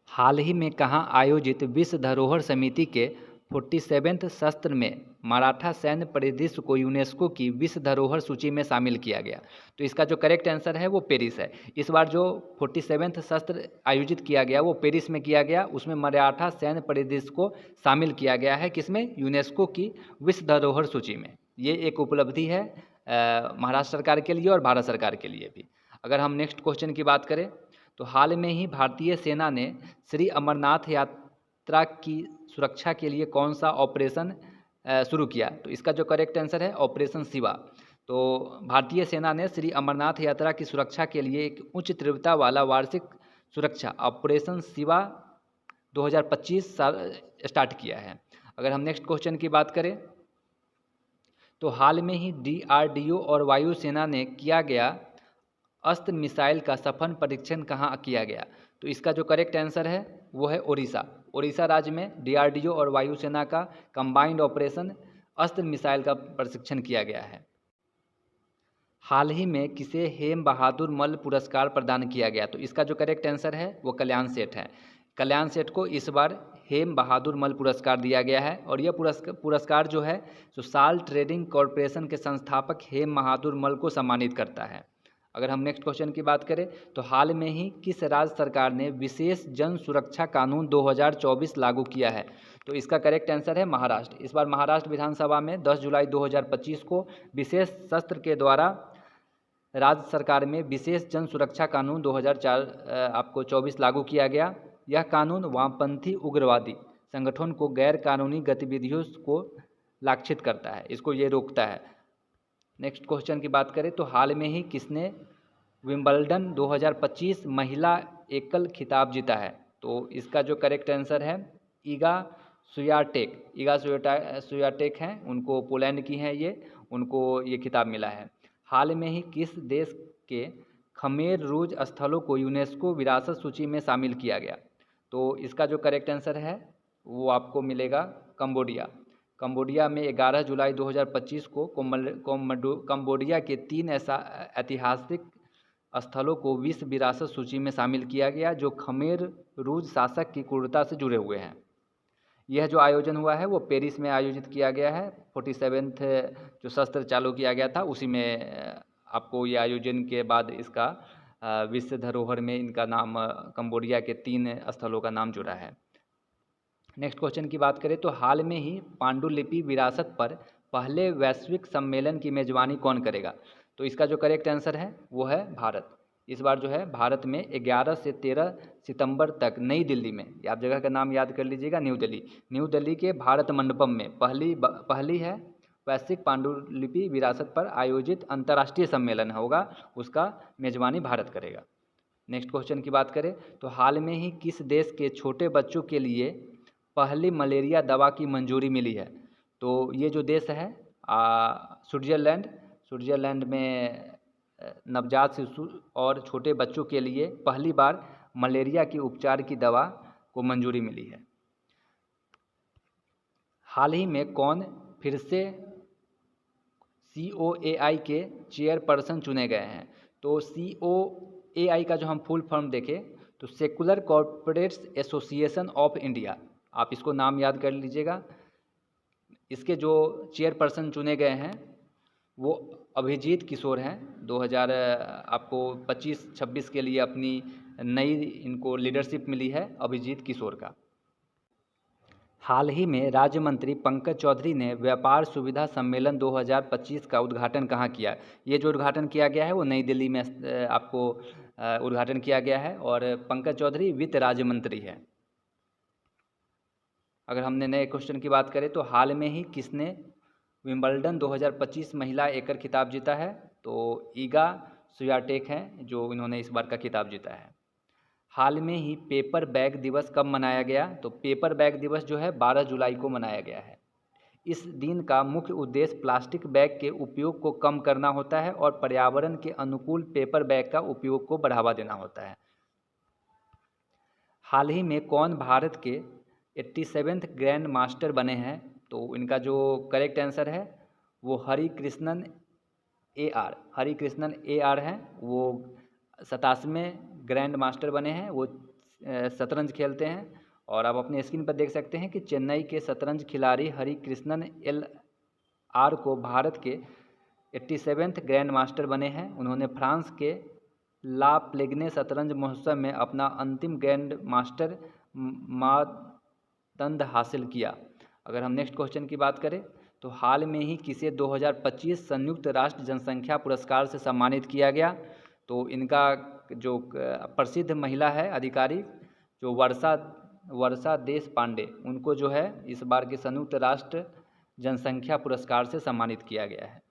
हाल ही में कहाँ आयोजित विश्व धरोहर समिति के 47वें सत्र में मराठा सैन्य परिदृश्य को यूनेस्को की विश्व धरोहर सूची में शामिल किया गया? तो इसका जो करेक्ट आंसर है वो पेरिस है। इस बार जो 47वें सत्र आयोजित किया गया वो पेरिस में किया गया, उसमें मराठा सैन्य परिदृश्य को शामिल किया गया है। किसमें? यूनेस्को की विश्व धरोहर सूची में। ये एक उपलब्धि है महाराष्ट्र सरकार के लिए और भारत सरकार के लिए भी। अगर हम नेक्स्ट क्वेश्चन की बात करें तो हाल में ही भारतीय सेना ने श्री अमरनाथ यात्रा की सुरक्षा के लिए कौन सा ऑपरेशन शुरू किया? तो इसका जो करेक्ट आंसर है ऑपरेशन शिवा। तो भारतीय सेना ने श्री अमरनाथ यात्रा की सुरक्षा के लिए एक उच्च तीव्रता वाला वार्षिक सुरक्षा ऑपरेशन शिवा 2025 स्टार्ट किया है। अगर हम नेक्स्ट क्वेश्चन की बात करें तो हाल में ही DRDO और वायुसेना ने किया गया अस्त्र मिसाइल का सफल परीक्षण कहाँ किया गया? तो इसका जो करेक्ट आंसर है वो है उड़ीसा। उड़ीसा राज्य में DRDO और वायुसेना का कंबाइंड ऑपरेशन अस्त्र मिसाइल का प्रशिक्षण किया गया है। हाल ही में किसे हेम बहादुर मल्ल पुरस्कार प्रदान किया गया? तो इसका जो करेक्ट आंसर है वो कल्याण सेठ है। कल्याण सेठ को इस बार हेम बहादुर मल्ल पुरस्कार दिया गया है और यह पुरस्कार जो है जो साल ट्रेडिंग कॉरपोरेशन के संस्थापक हेम बहादुर मल्ल को सम्मानित करता है। अगर हम नेक्स्ट क्वेश्चन की बात करें तो हाल में ही किस राज्य सरकार ने विशेष जन सुरक्षा कानून 2024 लागू किया है? तो इसका करेक्ट आंसर है महाराष्ट्र। इस बार महाराष्ट्र विधानसभा में 10 जुलाई 2025 को विशेष सत्र के द्वारा राज्य सरकार में विशेष जन सुरक्षा कानून 2024 लागू किया गया। यह कानून वामपंथी उग्रवादी संगठन को गैर कानूनी गतिविधियों को लक्षित करता है, इसको ये रोकता है। नेक्स्ट क्वेश्चन की बात करें तो हाल में ही किसने विंबलडन 2025 महिला एकल खिताब जीता है? तो इसका जो करेक्ट आंसर है ईगा स्वियाटेक हैं, उनको पोलैंड की हैं ये, उनको ये खिताब मिला है। हाल में ही किस देश के खमेर रूज स्थलों को यूनेस्को विरासत सूची में शामिल किया गया? तो इसका जो करेक्ट आंसर है वो आपको मिलेगा कंबोडिया। कंबोडिया में 11 जुलाई 2025 को कंबोडिया के 3 ऐसा ऐतिहासिक स्थलों को विश्व विरासत सूची में शामिल किया गया जो खमेर रूज शासक की क्रूरता से जुड़े हुए हैं। यह जो आयोजन हुआ है वो पेरिस में आयोजित किया गया है। 47वें जो सत्र चालू किया गया था उसी में आपको ये आयोजन के बाद इसका विश्व धरोहर में इनका नाम कंबोडिया के 3 स्थलों का नाम जुड़ा है। नेक्स्ट क्वेश्चन की बात करें तो हाल में ही पांडुलिपि विरासत पर पहले वैश्विक सम्मेलन की मेजबानी कौन करेगा? तो इसका जो करेक्ट आंसर है वो है भारत। इस बार जो है भारत में 11 से 13 सितंबर तक नई दिल्ली में, आप जगह का नाम याद कर लीजिएगा, न्यू दिल्ली के भारत मंडपम में पहली है वैश्विक पांडुलिपि विरासत पर आयोजित अंतर्राष्ट्रीय सम्मेलन होगा, उसका मेजबानी भारत करेगा। नेक्स्ट क्वेश्चन की बात करें तो हाल में ही किस देश के छोटे बच्चों के लिए पहली मलेरिया दवा की मंजूरी मिली है? तो ये जो देश है स्विट्ज़रलैंड में नवजात शिशु और छोटे बच्चों के लिए पहली बार मलेरिया की उपचार की दवा को मंजूरी मिली है। हाल ही में कौन फिर से COAI के चेयरपर्सन चुने गए हैं? तो COAI का जो हम फुल फॉर्म देखें तो secular corporates association of India, आप इसको नाम याद कर लीजिएगा। इसके जो चेयरपर्सन चुने गए हैं वो अभिजीत किशोर हैं। 2000 आपको 25-26 के लिए अपनी नई इनको लीडरशिप मिली है अभिजीत किशोर का। हाल ही में राज्य मंत्री पंकज चौधरी ने व्यापार सुविधा सम्मेलन 2025 का उद्घाटन कहाँ किया? ये जो उद्घाटन किया गया है वो नई दिल्ली में आपको उद्घाटन किया गया है और पंकज चौधरी वित्त राज्य मंत्री है। अगर हमने नए क्वेश्चन की बात करें तो हाल में ही किसने विंबलडन 2025 महिला एकल खिताब जीता है? तो ईगा स्वियाटेक हैं जो इन्होंने इस बार का खिताब जीता है। हाल में ही पेपर बैग दिवस कब मनाया गया? तो पेपर बैग दिवस जो है 12 जुलाई को मनाया गया है। इस दिन का मुख्य उद्देश्य प्लास्टिक बैग के उपयोग को कम करना होता है और पर्यावरण के अनुकूल पेपर बैग का उपयोग को बढ़ावा देना होता है। हाल ही में कौन भारत के 87वें ग्रैंड मास्टर बने हैं? तो इनका जो करेक्ट आंसर है वो हरिकृष्णन AR हैं। वो 87वें ग्रैंड मास्टर बने हैं, वो शतरंज खेलते हैं। और आप अपने स्क्रीन पर देख सकते हैं कि चेन्नई के शतरंज खिलाड़ी हरिकृष्णन LR को भारत के 87वें ग्रैंड मास्टर बने हैं। उन्होंने फ्रांस के ला प्लेग्ने शतरंज महोत्सव में अपना अंतिम ग्रैंड मास्टर मानदंड हासिल किया। अगर हम नेक्स्ट क्वेश्चन की बात करें तो हाल में ही किसे 2025 संयुक्त राष्ट्र जनसंख्या पुरस्कार से सम्मानित किया गया? तो इनका जो प्रसिद्ध महिला है अधिकारी जो वर्षा देश पांडे, उनको जो है इस बार के संयुक्त राष्ट्र जनसंख्या पुरस्कार से सम्मानित किया गया है।